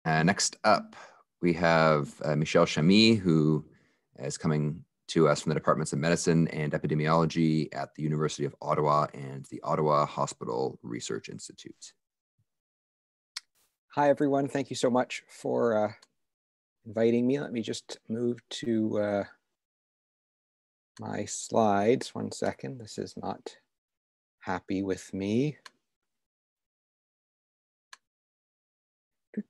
Next up, we have Michel Shamy, who is coming to us from the Departments of Medicine and Epidemiology at the University of Ottawa and the Ottawa Hospital Research Institute. Hi, everyone. Thank you so much for inviting me. Let me just move to my slides. 1 second. This is not happy with me. There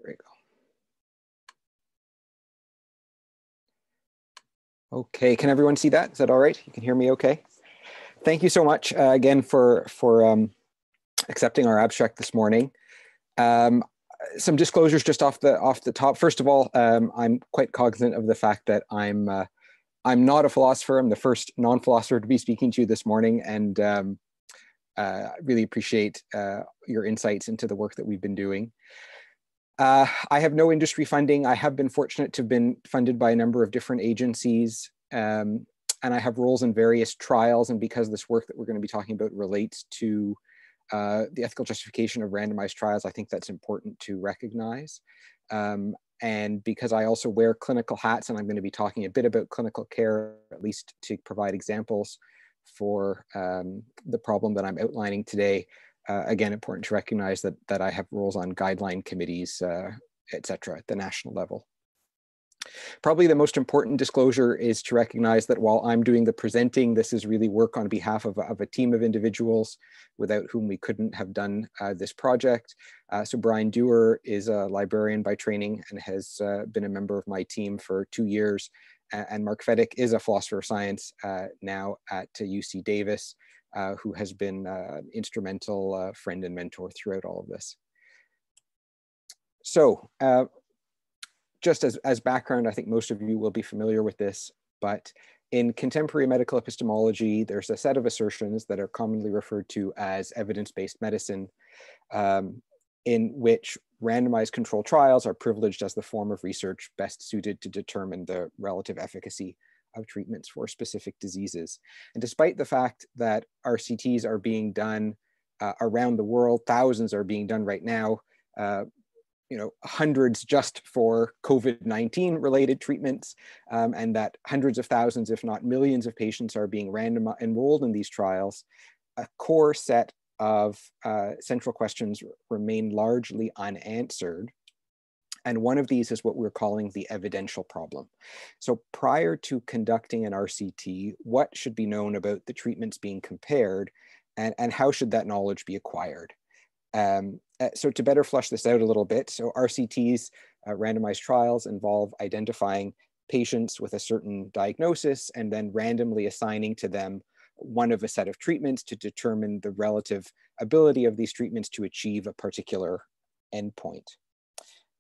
we go. Okay, can everyone see that? Is that all right? You can hear me okay? Thank you so much again for accepting our abstract this morning. Some disclosures just off the top. First of all, I'm quite cognizant of the fact that I'm not a philosopher. I'm the first non-philosopher to be speaking to you this morning, and really appreciate your insights into the work that we've been doing. I have no industry funding. I have been fortunate to have been funded by a number of different agencies, and I have roles in various trials. And because this work that we're going to be talking about relates to the ethical justification of randomized trials, I think that's important to recognize. And because I also wear clinical hats, and I'm going to be talking a bit about clinical care, at least to provide examples for the problem that I'm outlining today. Again, important to recognize that I have roles on guideline committees, et cetera, at the national level. Probably the most important disclosure is to recognize that while I'm doing the presenting, this is really work on behalf of a team of individuals without whom we couldn't have done this project. So Brian Dewar is a librarian by training and has been a member of my team for 2 years. And Mark Fedek is a philosopher of science now at UC Davis, who has been an instrumental friend and mentor throughout all of this. So just as background, I think most of you will be familiar with this, but in contemporary medical epistemology, there's a set of assertions that are commonly referred to as evidence-based medicine, in which randomized controlled trials are privileged as the form of research best suited to determine the relative efficacy of treatments for specific diseases. And despite the fact that RCTs are being done around the world, thousands are being done right now, hundreds just for COVID-19 related treatments, and that hundreds of thousands, if not millions of patients are being enrolled in these trials, a core set of central questions remain largely unanswered. And one of these is what we're calling the evidential problem. So prior to conducting an RCT, what should be known about the treatments being compared, and how should that knowledge be acquired? So to better flush this out a little bit, so RCTs, randomized trials, involve identifying patients with a certain diagnosis and then randomly assigning to them one of a set of treatments to determine the relative ability of these treatments to achieve a particular endpoint.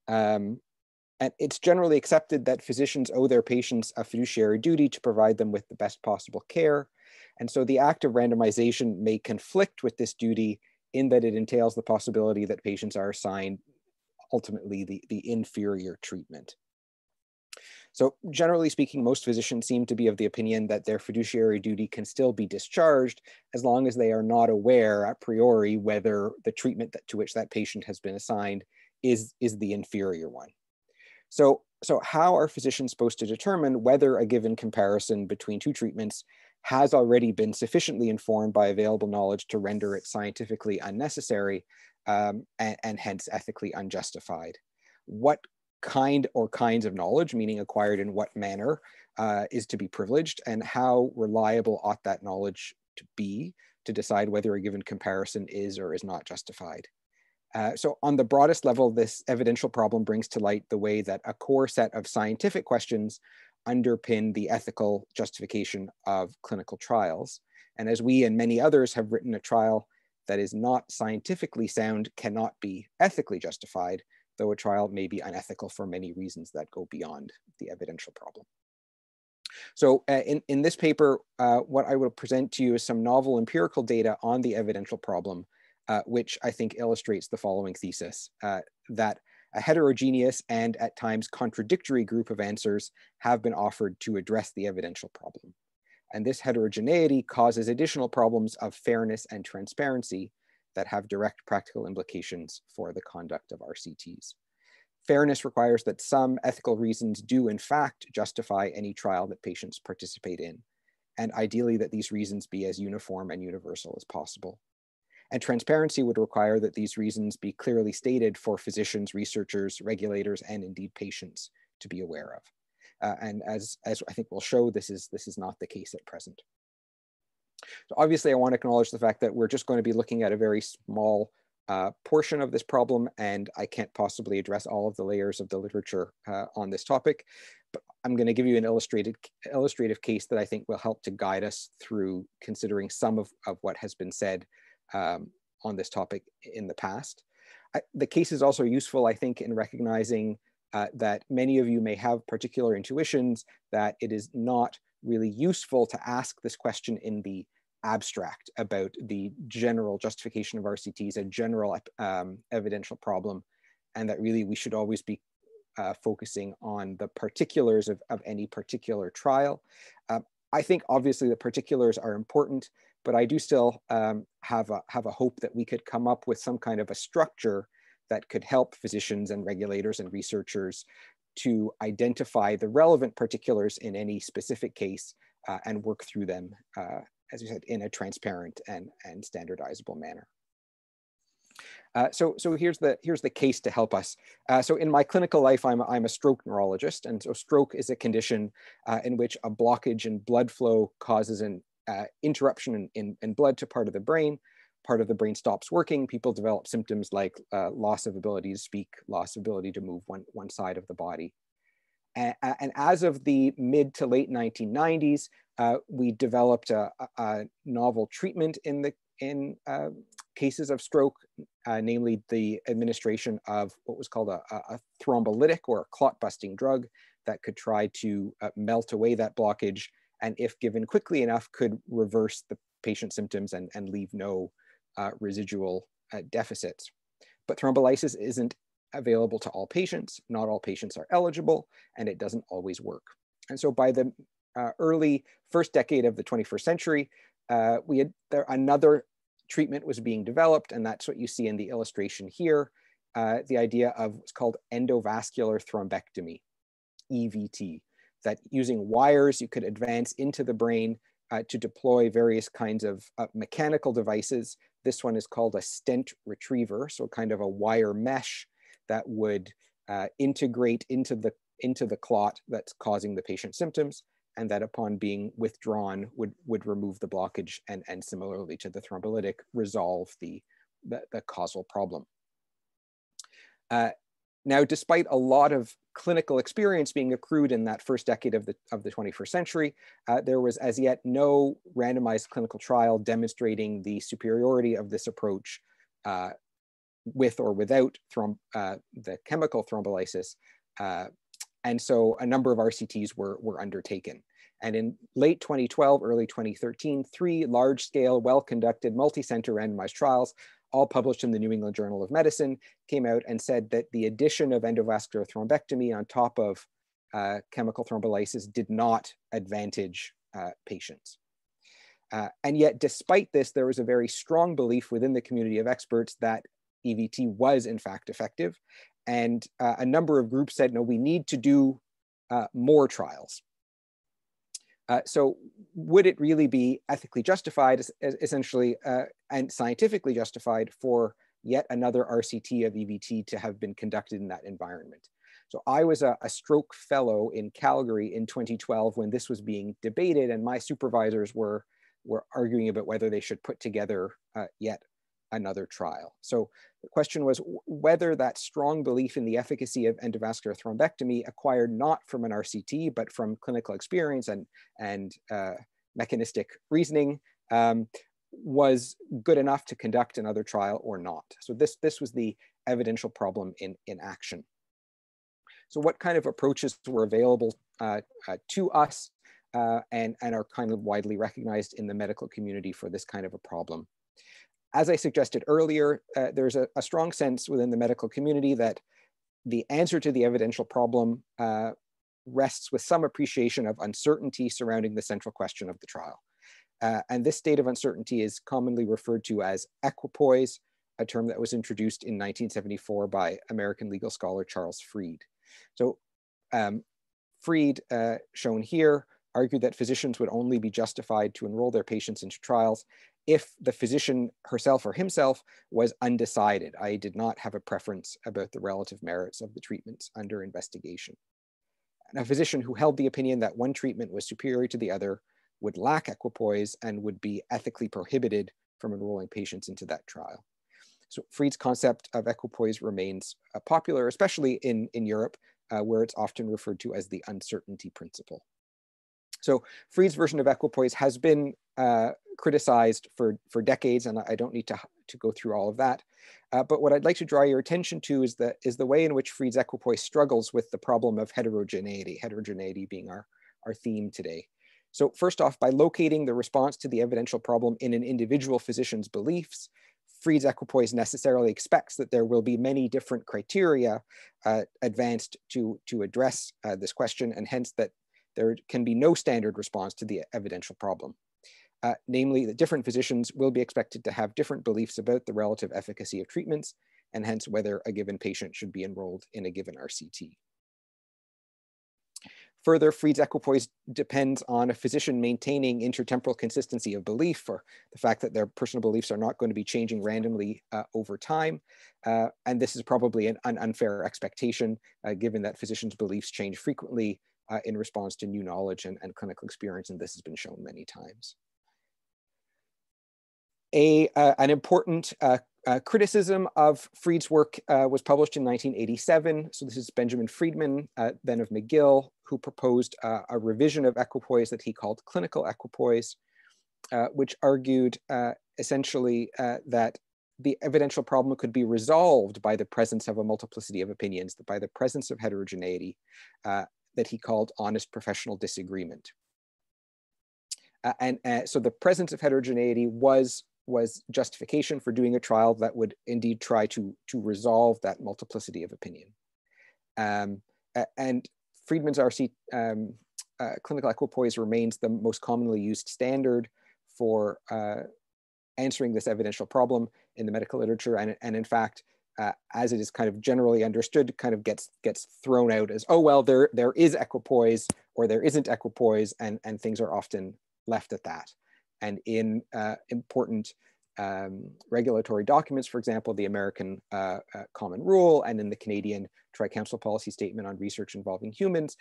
And it's generally accepted that physicians owe their patients a fiduciary duty to provide them with the best possible care. And so the act of randomization may conflict with this duty in that it entails the possibility that patients are assigned ultimately the inferior treatment. So generally speaking, most physicians seem to be of the opinion that their fiduciary duty can still be discharged as long as they are not aware a priori whether the treatment to which that patient has been assigned is the inferior one. So how are physicians supposed to determine whether a given comparison between two treatments has already been sufficiently informed by available knowledge to render it scientifically unnecessary and hence ethically unjustified? What kind or kinds of knowledge, meaning acquired in what manner, is to be privileged, and how reliable ought that knowledge to be to decide whether a given comparison is or is not justified? So on the broadest level, this evidential problem brings to light the way that a core set of scientific questions underpin the ethical justification of clinical trials. And as we and many others have written, a trial that is not scientifically sound cannot be ethically justified, though a trial may be unethical for many reasons that go beyond the evidential problem. So in this paper, what I will present to you is some novel empirical data on the evidential problem, which I think illustrates the following thesis, that a heterogeneous and at times contradictory group of answers have been offered to address the evidential problem. And this heterogeneity causes additional problems of fairness and transparency, that have direct practical implications for the conduct of RCTs. Fairness requires that some ethical reasons do in fact justify any trial that patients participate in, and ideally that these reasons be as uniform and universal as possible. And transparency would require that these reasons be clearly stated for physicians, researchers, regulators, and indeed patients to be aware of. And as I think we'll show, this is not the case at present. So obviously I want to acknowledge the fact that we're just going to be looking at a very small portion of this problem, and I can't possibly address all of the layers of the literature on this topic, but I'm going to give you an illustrative case that I think will help to guide us through considering some of what has been said on this topic in the past. The case is also useful, I think, in recognizing that many of you may have particular intuitions that it is not really useful to ask this question in the abstract about the general justification of RCTs, a general evidential problem, and that really we should always be focusing on the particulars of any particular trial. I think obviously the particulars are important, but I do still have a hope that we could come up with some kind of a structure that could help physicians and regulators and researchers to identify the relevant particulars in any specific case and work through them, as you said, in a transparent and standardizable manner. So here's the case to help us. So in my clinical life, I'm a stroke neurologist, and so stroke is a condition in which a blockage in blood flow causes an interruption in blood to part of the brain. Part of the brain stops working. People develop symptoms like loss of ability to speak, loss of ability to move one side of the body. And as of the mid to late 1990s, we developed a novel treatment in cases of stroke, namely the administration of what was called a thrombolytic or a clot-busting drug that could try to melt away that blockage, and if given quickly enough, could reverse the patient's symptoms and leave no residual deficits. But thrombolysis isn't available to all patients. Not all patients are eligible, and it doesn't always work. And so by the early first decade of the 21st century, another treatment was being developed, and that's what you see in the illustration here, the idea of what's called endovascular thrombectomy, EVT, that using wires you could advance into the brain to deploy various kinds of mechanical devices. This one is called a stent retriever, so kind of a wire mesh that would integrate into the clot that's causing the patient's symptoms, and that upon being withdrawn would remove the blockage, and similarly to the thrombolytic, resolve the causal problem. Now, despite a lot of clinical experience being accrued in that first decade of the 21st century, there was as yet no randomized clinical trial demonstrating the superiority of this approach with or without the chemical thrombolysis. And so a number of RCTs were undertaken. And in late 2012, early 2013, 3 large-scale, well-conducted, multi-center randomized trials, all published in the New England Journal of Medicine, came out and said that the addition of endovascular thrombectomy on top of chemical thrombolysis did not advantage patients. And yet, despite this, there was a very strong belief within the community of experts that EVT was in fact effective. And a number of groups said, no, we need to do more trials. So would it really be ethically justified, essentially, and scientifically justified for yet another RCT of EVT to have been conducted in that environment? So I was a stroke fellow in Calgary in 2012 when this was being debated, and my supervisors were arguing about whether they should put together yet another trial. So the question was whether that strong belief in the efficacy of endovascular thrombectomy acquired not from an RCT, but from clinical experience and mechanistic reasoning was good enough to conduct another trial or not. So this was the evidential problem in action. So what kind of approaches were available to us and are kind of widely recognized in the medical community for this kind of a problem? As I suggested earlier, there's a strong sense within the medical community that the answer to the evidential problem rests with some appreciation of uncertainty surrounding the central question of the trial. And this state of uncertainty is commonly referred to as equipoise, a term that was introduced in 1974 by American legal scholar Charles Fried. So Fried, shown here, argued that physicians would only be justified to enroll their patients into trials if the physician herself or himself was undecided, i.e. did not have a preference about the relative merits of the treatments under investigation. And a physician who held the opinion that one treatment was superior to the other would lack equipoise and would be ethically prohibited from enrolling patients into that trial. So Fried's concept of equipoise remains popular, especially in Europe, where it's often referred to as the uncertainty principle. So Fried's version of equipoise has been criticized for decades, and I don't need to go through all of that. But what I'd like to draw your attention to is the way in which Fried's equipoise struggles with the problem of heterogeneity being our theme today. So first off, by locating the response to the evidential problem in an individual physician's beliefs, Fried's equipoise necessarily expects that there will be many different criteria advanced to address this question, and hence that there can be no standard response to the evidential problem. Namely, that different physicians will be expected to have different beliefs about the relative efficacy of treatments, and hence whether a given patient should be enrolled in a given RCT. Further, Fried's equipoise depends on a physician maintaining intertemporal consistency of belief, or the fact that their personal beliefs are not going to be changing randomly over time. And this is probably an unfair expectation, given that physicians' beliefs change frequently in response to new knowledge and clinical experience, and this has been shown many times. An important criticism of Fried's work was published in 1987. So this is Benjamin Friedman, then of McGill, who proposed a revision of equipoise that he called clinical equipoise, which argued essentially that the evidential problem could be resolved by the presence of a multiplicity of opinions, by the presence of heterogeneity that he called honest professional disagreement. So the presence of heterogeneity was justification for doing a trial that would indeed try to resolve that multiplicity of opinion. And Friedman's RC clinical equipoise remains the most commonly used standard for answering this evidential problem in the medical literature, and in fact, as it is kind of generally understood, kind of gets thrown out as, oh, well, there is equipoise or there isn't equipoise, and things are often left at that. And in important regulatory documents, for example, the American Common Rule and in the Canadian Tri-Council Policy Statement on Research Involving Humans,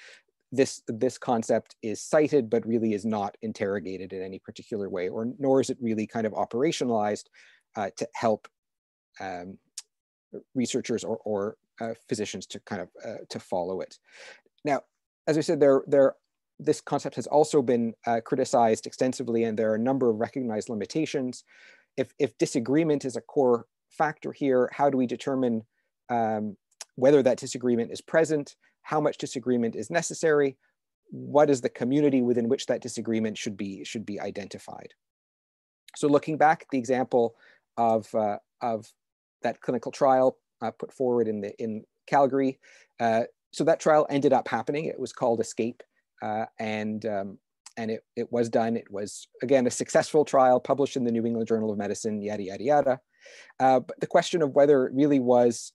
this concept is cited, but really is not interrogated in any particular way, nor is it really kind of operationalized to help researchers or physicians to kind of to follow it. Now, as I said, this concept has also been criticized extensively, and there are a number of recognized limitations. If disagreement is a core factor here, how do we determine whether that disagreement is present, how much disagreement is necessary, what is the community within which that disagreement should be identified? So looking back at the example of that clinical trial put forward in Calgary, so that trial ended up happening. It was called ESCAPE. And it was done. It was, again, a successful trial published in the New England Journal of Medicine, yada, yada, yada. But the question of whether it really was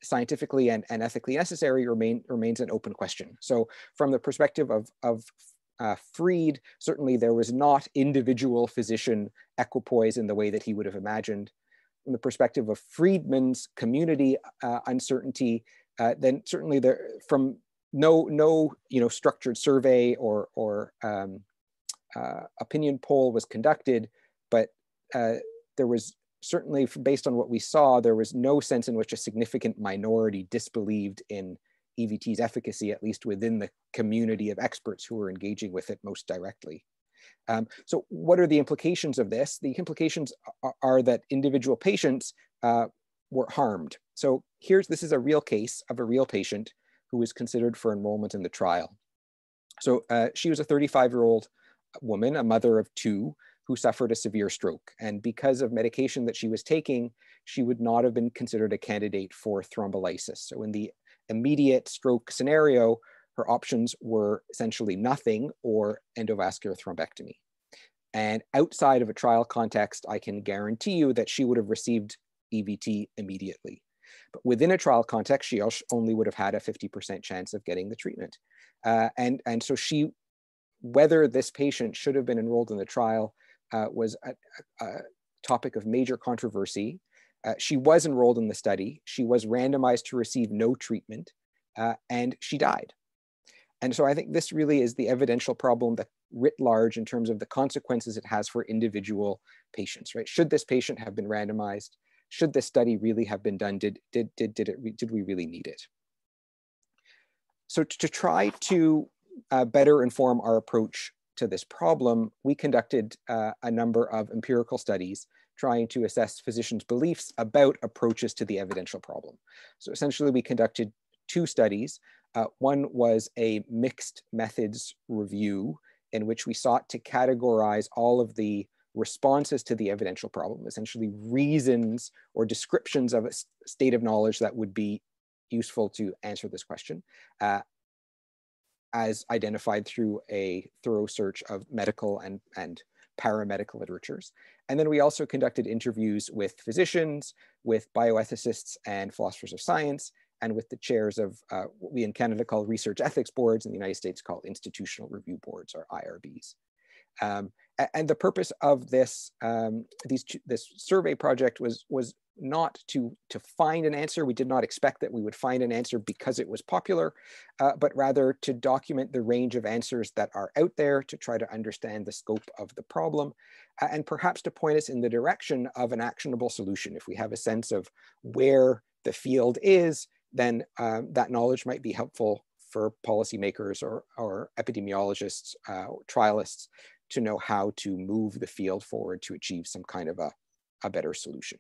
scientifically and ethically necessary remains an open question. So from the perspective of Fried, certainly there was not individual physician equipoise in the way that he would have imagined. From the perspective of Friedman's community uncertainty, then certainly from no structured survey or opinion poll was conducted, but there was certainly, based on what we saw, there was no sense in which a significant minority disbelieved in EVT's efficacy, at least within the community of experts who were engaging with it most directly. So what are the implications of this? The implications are that individual patients were harmed. So this is a real case of a real patient who was considered for enrollment in the trial. So she was a 35-year-old woman, a mother of 2, who suffered a severe stroke. And because of medication that she was taking, she would not have been considered a candidate for thrombolysis. So in the immediate stroke scenario, her options were essentially nothing or endovascular thrombectomy. And outside of a trial context, I can guarantee you that she would have received EVT immediately. But within a trial context, she only would have had a 50% chance of getting the treatment. And so whether this patient should have been enrolled in the trial was a topic of major controversy. She was enrolled in the study. She was randomized to receive no treatment, and she died. And so I think this really is the evidential problem that writ large in terms of the consequences it has for individual patients, right? Should this patient have been randomized? Should this study really have been done? Did we really need it? So to try to better inform our approach to this problem, we conducted a number of empirical studies trying to assess physicians' beliefs about approaches to the evidential problem. So essentially, we conducted two studies. One was a mixed methods review in which we sought to categorize all of the responses to the evidential problem, essentially reasons or descriptions of a state of knowledge that would be useful to answer this question, as identified through a thorough search of medical and paramedical literatures. And then we also conducted interviews with physicians, with bioethicists and philosophers of science, and with the chairs of what we in Canada call research ethics boards, in the United States called institutional review boards, or IRBs. And the purpose of this this survey project was not to find an answer. We did not expect that we would find an answer because it was popular, but rather to document the range of answers that are out there, to try to understand the scope of the problem, and perhaps to point us in the direction of an actionable solution. If we have a sense of where the field is, then that knowledge might be helpful for policymakers or epidemiologists, or trialists, to know how to move the field forward to achieve some kind of a better solution.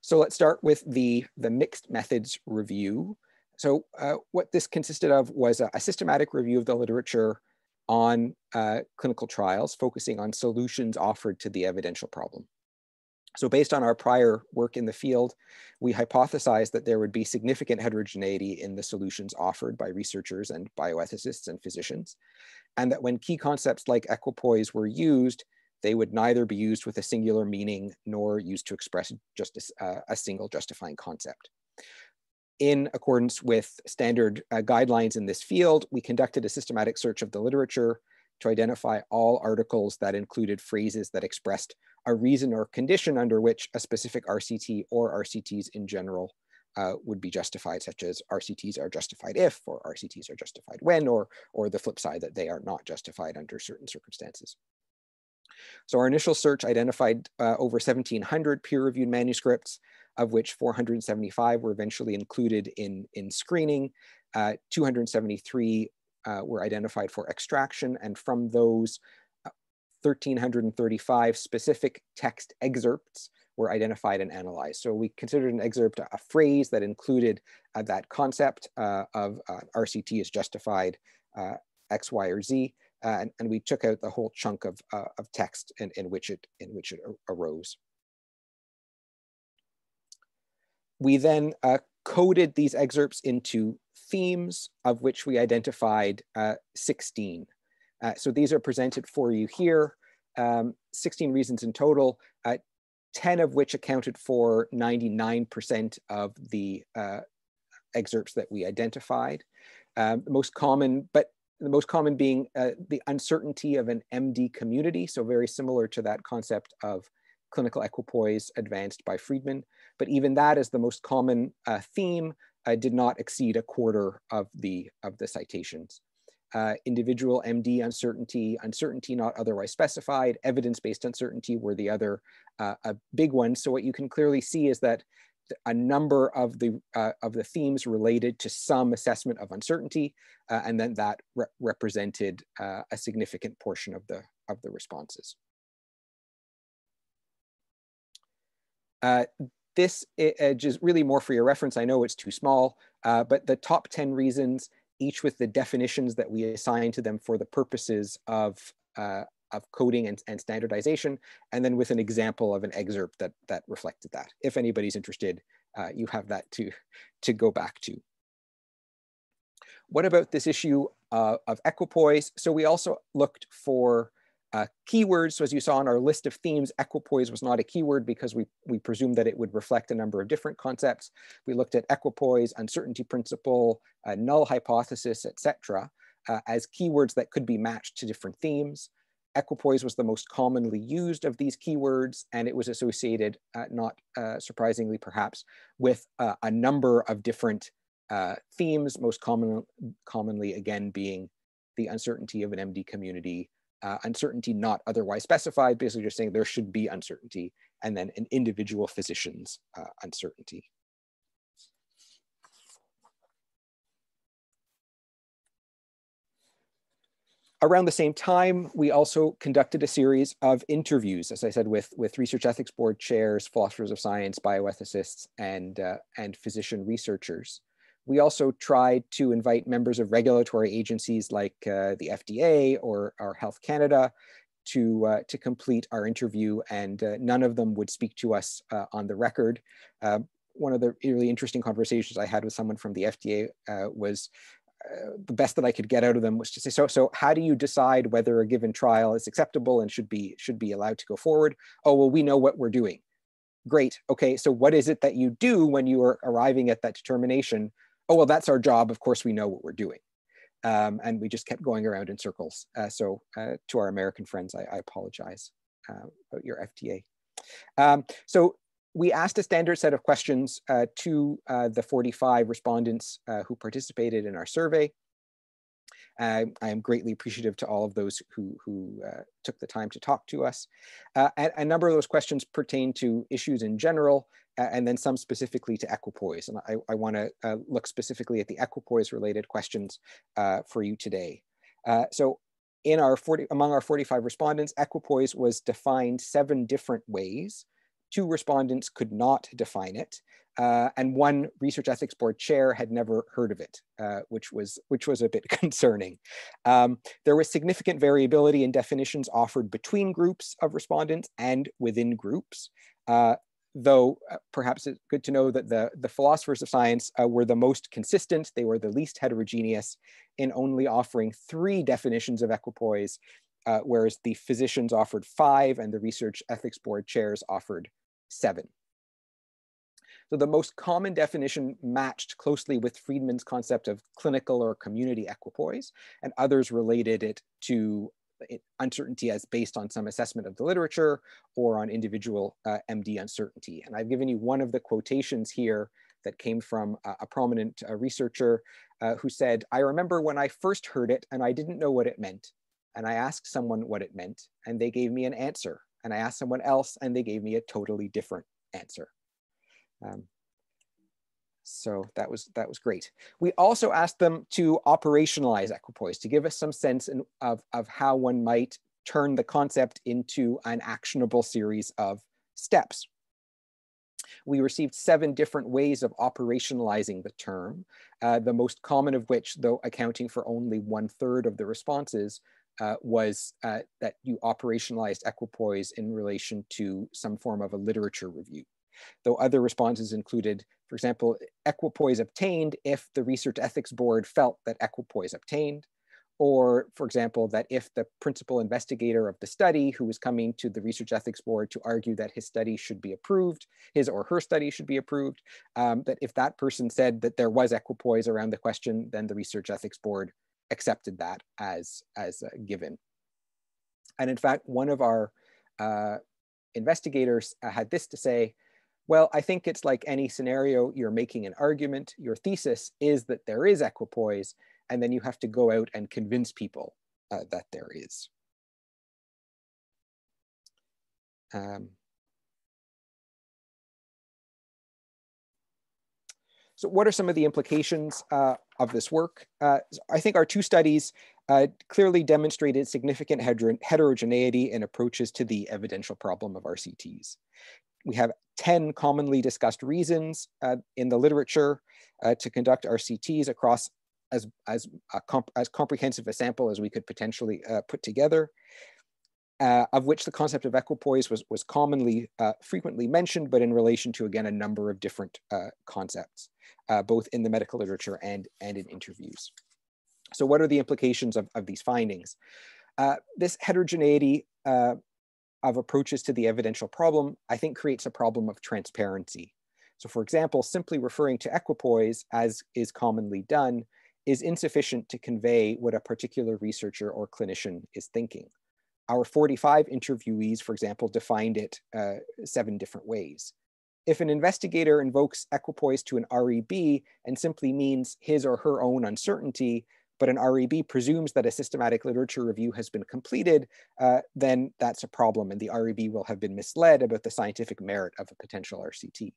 So let's start with the mixed methods review. So what this consisted of was a systematic review of the literature on clinical trials, focusing on solutions offered to the evidential problem. So based on our prior work in the field, we hypothesized that there would be significant heterogeneity in the solutions offered by researchers and bioethicists and physicians, and that when key concepts like equipoise were used, they would neither be used with a singular meaning nor used to express just a single justifying concept. In accordance with standard guidelines in this field, we conducted a systematic search of the literature to identify all articles that included phrases that expressed a reason or condition under which a specific RCT or RCTs in general would be justified, such as RCTs are justified if, or RCTs are justified when, or the flip side, that they are not justified under certain circumstances. So our initial search identified over 1,700 peer-reviewed manuscripts, of which 475 were eventually included in screening. 273 were identified for extraction, and from those, 1,335 specific text excerpts were identified and analyzed. So we considered an excerpt a phrase that included that concept of RCT is justified X, Y, or Z, and we took out the whole chunk of text in which it arose. We then coded these excerpts into themes, of which we identified 16. So these are presented for you here, 16 reasons in total, 10 of which accounted for 99% of the excerpts that we identified. The most common being the uncertainty of an MD community, so very similar to that concept of clinical equipoise advanced by Friedman. But even that is the most common theme, did not exceed a quarter of the citations. Individual MD uncertainty, uncertainty not otherwise specified, evidence-based uncertainty were the other big ones. So what you can clearly see is that a number of the themes related to some assessment of uncertainty, and then that represented a significant portion of the responses. This is just really more for your reference. I know it's too small, but the top 10 reasons, each with the definitions that we assign to them for the purposes of coding and standardization, and then with an example of an excerpt that reflected that. If anybody's interested, you have that to go back to. What about this issue of equipoise? So we also looked for keywords. So as you saw on our list of themes, equipoise was not a keyword because we presumed that it would reflect a number of different concepts. We looked at equipoise, uncertainty principle, null hypothesis, etc., as keywords that could be matched to different themes. Equipoise was the most commonly used of these keywords, and it was associated, not surprisingly perhaps, with a number of different themes, most commonly again being the uncertainty of an MD community, uncertainty not otherwise specified, basically just saying there should be uncertainty, and then an individual physician's uncertainty. Around the same time, we also conducted a series of interviews, as I said, with research ethics board chairs, philosophers of science, bioethicists, and physician researchers. We also tried to invite members of regulatory agencies like the FDA or Health Canada to complete our interview, and none of them would speak to us on the record. One of the really interesting conversations I had with someone from the FDA was the best that I could get out of them was to say, so how do you decide whether a given trial is acceptable and should be allowed to go forward? Oh, well, we know what we're doing. Great. Okay, so what is it that you do when you are arriving at that determination? Oh, well, that's our job. Of course, we know what we're doing. And we just kept going around in circles. So to our American friends, I apologize about your FDA. So we asked a standard set of questions to the 45 respondents who participated in our survey. I am greatly appreciative to all of those who took the time to talk to us. A number of those questions pertain to issues in general, and then some specifically to equipoise. And I want to look specifically at the equipoise related questions for you today. So in among our 45 respondents, equipoise was defined 7 different ways. 2 respondents could not define it, and 1 research ethics board chair had never heard of it, which was a bit concerning. There was significant variability in definitions offered between groups of respondents and within groups, though perhaps it's good to know that the philosophers of science were the most consistent. They were the least heterogeneous in only offering 3 definitions of equipoise, whereas the physicians offered 5 and the research ethics board chairs offered 7. So the most common definition matched closely with Friedman's concept of clinical or community equipoise, and others related it to uncertainty as based on some assessment of the literature or on individual MD uncertainty. And I've given you one of the quotations here that came from a prominent researcher who said, "I remember when I first heard it and I didn't know what it meant. And I asked someone what it meant and they gave me an answer. And I asked someone else and they gave me a totally different answer." So that was great. We also asked them to operationalize equipoise, to give us some sense of how one might turn the concept into an actionable series of steps. We received 7 different ways of operationalizing the term, the most common of which, though accounting for only 1/3 of the responses, was that you operationalized equipoise in relation to some form of a literature review. Though other responses included, for example, equipoise obtained if the research ethics board felt that equipoise obtained, or for example, that if the principal investigator of the study who was coming to the research ethics board to argue that his study should be approved, his or her study should be approved, that if that person said that there was equipoise around the question, then the research ethics board accepted that as given. And in fact, one of our investigators had this to say, "Well, I think it's like any scenario, you're making an argument. Your thesis is that there is equipoise, and then you have to go out and convince people that there is." So what are some of the implications of this work? I think our 2 studies clearly demonstrated significant heterogeneity in approaches to the evidential problem of RCTs. We have 10 commonly discussed reasons in the literature to conduct RCTs across as comprehensive a sample as we could potentially put together, of which the concept of equipoise was commonly, frequently mentioned, but in relation to, again, a number of different concepts, both in the medical literature and in interviews. So what are the implications of these findings? This heterogeneity of approaches to the evidential problem, I think, creates a problem of transparency. So for example, simply referring to equipoise, as is commonly done, is insufficient to convey what a particular researcher or clinician is thinking. Our 45 interviewees, for example, defined it 7 different ways. If an investigator invokes equipoise to an REB and simply means his or her own uncertainty, but an REB presumes that a systematic literature review has been completed, then that's a problem, and the REB will have been misled about the scientific merit of a potential RCT.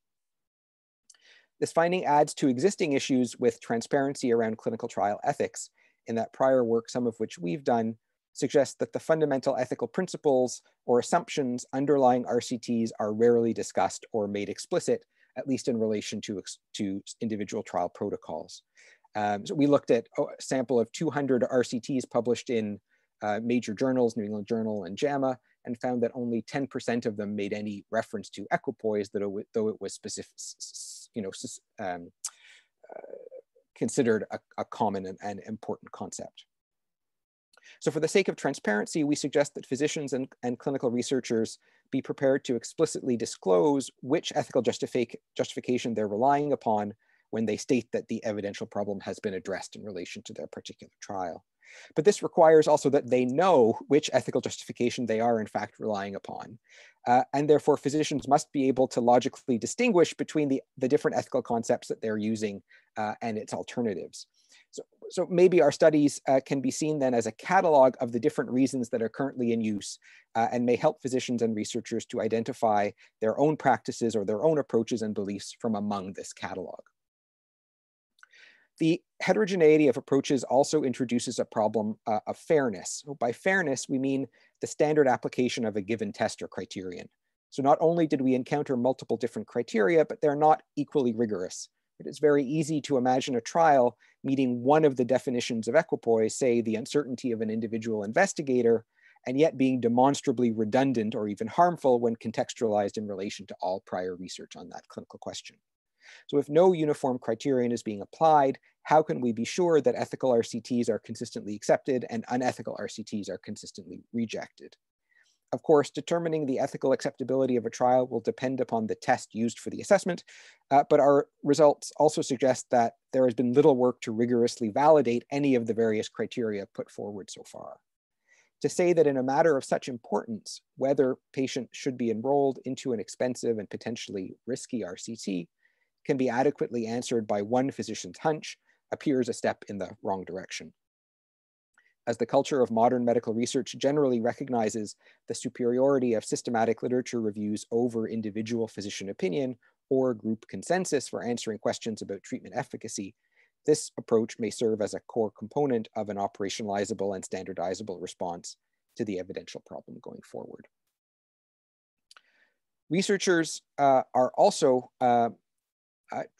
This finding adds to existing issues with transparency around clinical trial ethics, in that prior work, some of which we've done, suggests that the fundamental ethical principles or assumptions underlying RCTs are rarely discussed or made explicit, at least in relation to individual trial protocols. So we looked at a sample of 200 RCTs published in major journals, New England Journal and JAMA, and found that only 10% of them made any reference to equipoise, though it was specific, considered a common and important concept. So for the sake of transparency, we suggest that physicians and clinical researchers be prepared to explicitly disclose which ethical justification they're relying upon when they state that the evidential problem has been addressed in relation to their particular trial. But this requires also that they know which ethical justification they are in fact relying upon. And therefore, physicians must be able to logically distinguish between the different ethical concepts that they're using and its alternatives. So maybe our studies can be seen then as a catalog of the different reasons that are currently in use and may help physicians and researchers to identify their own practices or their own approaches and beliefs from among this catalog. The heterogeneity of approaches also introduces a problem of fairness. So by fairness, we mean the standard application of a given test or criterion. So not only did we encounter multiple different criteria, but they're not equally rigorous. It is very easy to imagine a trial meeting one of the definitions of equipoise, say the uncertainty of an individual investigator, and yet being demonstrably redundant or even harmful when contextualized in relation to all prior research on that clinical question. So if no uniform criterion is being applied, how can we be sure that ethical RCTs are consistently accepted and unethical RCTs are consistently rejected? Of course, determining the ethical acceptability of a trial will depend upon the test used for the assessment, but our results also suggest that there has been little work to rigorously validate any of the various criteria put forward so far. To say that in a matter of such importance, whether patients should be enrolled into an expensive and potentially risky RCT can be adequately answered by one physician's hunch appears a step in the wrong direction. As the culture of modern medical research generally recognizes the superiority of systematic literature reviews over individual physician opinion or group consensus for answering questions about treatment efficacy, this approach may serve as a core component of an operationalizable and standardizable response to the evidential problem going forward. Researchers are also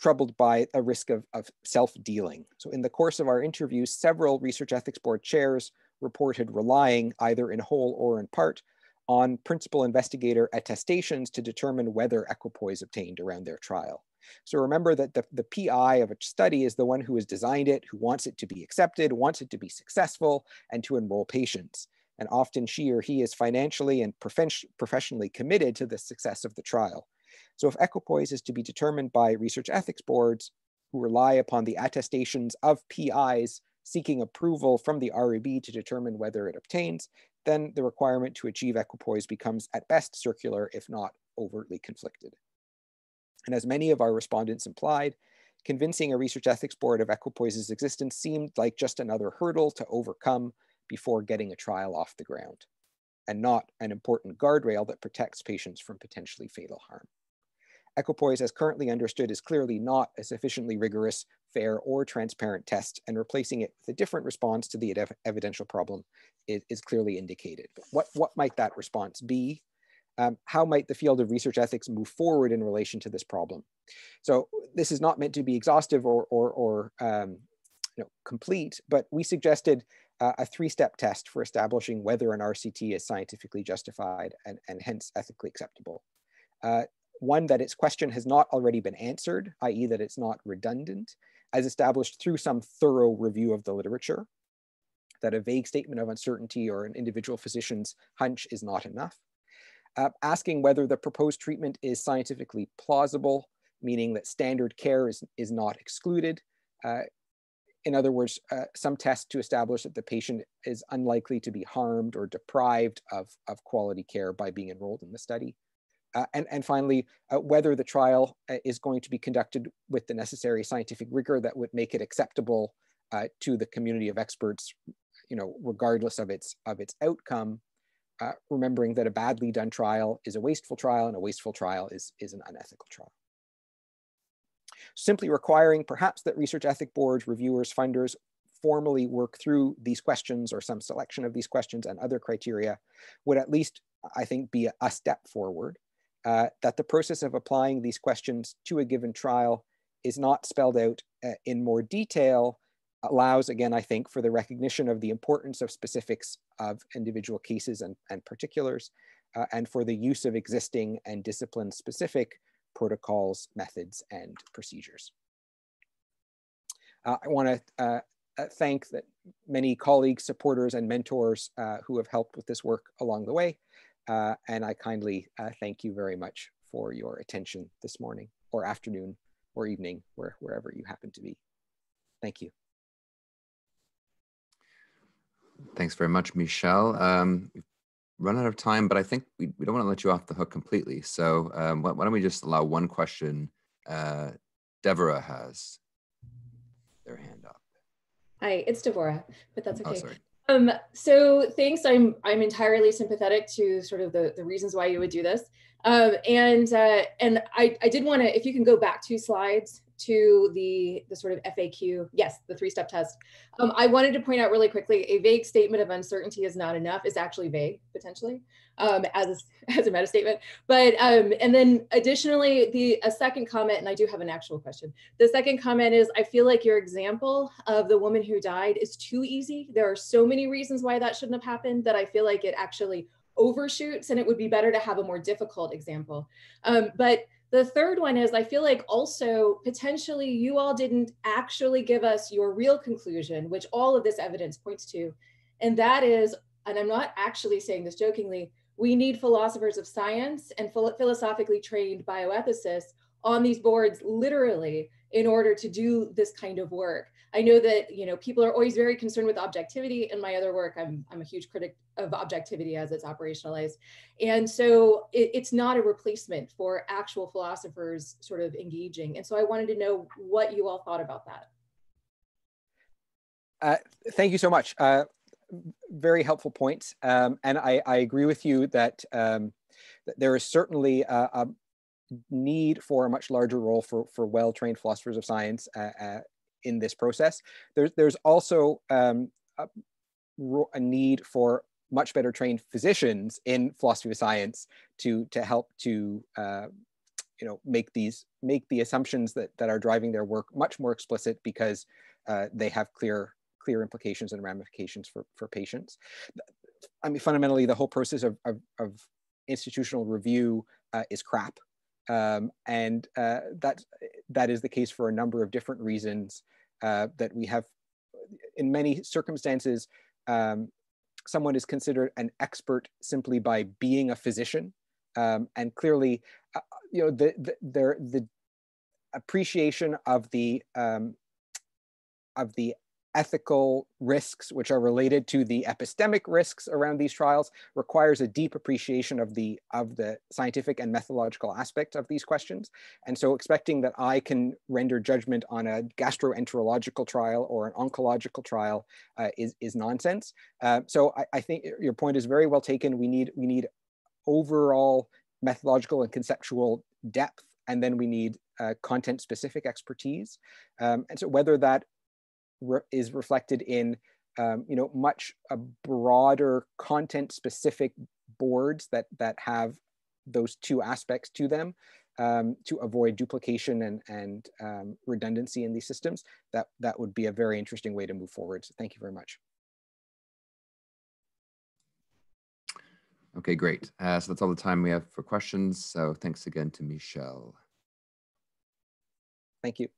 troubled by a risk of self-dealing. So in the course of our interviews, several research ethics board chairs reported relying, either in whole or in part, on principal investigator attestations to determine whether equipoise obtained around their trial. So remember that the PI of a study is the one who has designed it, who wants it to be accepted, wants it to be successful, and to enroll patients. And often she or he is financially and professionally committed to the success of the trial. So if equipoise is to be determined by research ethics boards who rely upon the attestations of PIs seeking approval from the REB to determine whether it obtains, then the requirement to achieve equipoise becomes at best circular, if not overtly conflicted. And as many of our respondents implied, convincing a research ethics board of equipoise's existence seemed like just another hurdle to overcome before getting a trial off the ground, and not an important guardrail that protects patients from potentially fatal harm. Equipoise, as currently understood, is clearly not a sufficiently rigorous, fair, or transparent test, and replacing it with a different response to the evidential problem is clearly indicated. But what might that response be? How might the field of research ethics move forward in relation to this problem? So this is not meant to be exhaustive or complete, but we suggested a 3-step test for establishing whether an RCT is scientifically justified and hence ethically acceptable. One, that its question has not already been answered, i.e. that it's not redundant, as established through some thorough review of the literature. that a vague statement of uncertainty or an individual physician's hunch is not enough. Asking whether the proposed treatment is scientifically plausible, meaning that standard care is not excluded. In other words, some tests to establish that the patient is unlikely to be harmed or deprived of quality care by being enrolled in the study. And finally, whether the trial is going to be conducted with the necessary scientific rigor that would make it acceptable to the community of experts, regardless of its outcome, remembering that a badly done trial is a wasteful trial, and a wasteful trial is an unethical trial. Simply requiring perhaps that research ethic boards, reviewers, funders formally work through these questions or some selection of these questions and other criteria would at least, I think, be a step forward. That the process of applying these questions to a given trial is not spelled out in more detail allows, again, I think, for the recognition of the importance of specifics of individual cases and particulars, and for the use of existing and discipline-specific protocols, methods, and procedures. I want to thank many colleagues, supporters, and mentors who have helped with this work along the way. And I kindly thank you very much for your attention this morning, or afternoon, or evening, wherever you happen to be. Thank you. Thanks very much, Michel. We've run out of time, but I think we don't want to let you off the hook completely. So why don't we just allow one question? Deborah has their hand up. Hi, it's Deborah, but that's okay. Oh, sorry. So thanks. I'm entirely sympathetic to sort of the reasons why you would do this. And I did want to, if you can go back 2 slides to the sort of FAQ, yes, the 3-step test. I wanted to point out really quickly, a vague statement of uncertainty is not enough. It's actually vague, potentially, as a meta statement. But, and then additionally, a second comment, and I do have an actual question. The second comment is, I feel like your example of the woman who died is too easy. There are so many reasons why that shouldn't have happened that I feel like it actually overshoots, and it would be better to have a more difficult example. But the third one is, I feel like also potentially you all didn't actually give us your real conclusion, which all of this evidence points to. And that is, and I'm not actually saying this jokingly, we need philosophers of science and philosophically trained bioethicists on these boards literally in order to do this kind of work. I know that people are always very concerned with objectivity. In my other work, I'm a huge critic of objectivity as it's operationalized. And so it's not a replacement for actual philosophers sort of engaging. And so I wanted to know what you all thought about that. Thank you so much. Very helpful points. And I agree with you that there is certainly a need for a much larger role for well-trained philosophers of science in this process. There's also a need for much better trained physicians in philosophy of science to help to make the assumptions that are driving their work much more explicit, because they have clear implications and ramifications for patients. I mean, fundamentally, the whole process of institutional review is crap. And that is the case for a number of different reasons, that we have, in many circumstances, someone is considered an expert simply by being a physician. And clearly, the appreciation of the ethical risks which are related to the epistemic risks around these trials requires a deep appreciation of the scientific and methodological aspect of these questions. And so expecting that I can render judgment on a gastroenterological trial or an oncological trial is nonsense. So I think your point is very well taken. We need overall methodological and conceptual depth, and then we need content-specific expertise. And so whether that is reflected in much broader content-specific boards that have those 2 aspects to them, to avoid duplication and redundancy in these systems, that would be a very interesting way to move forward. So thank you very much. Okay, great. So that's all the time we have for questions. So thanks again to Michel. Thank you.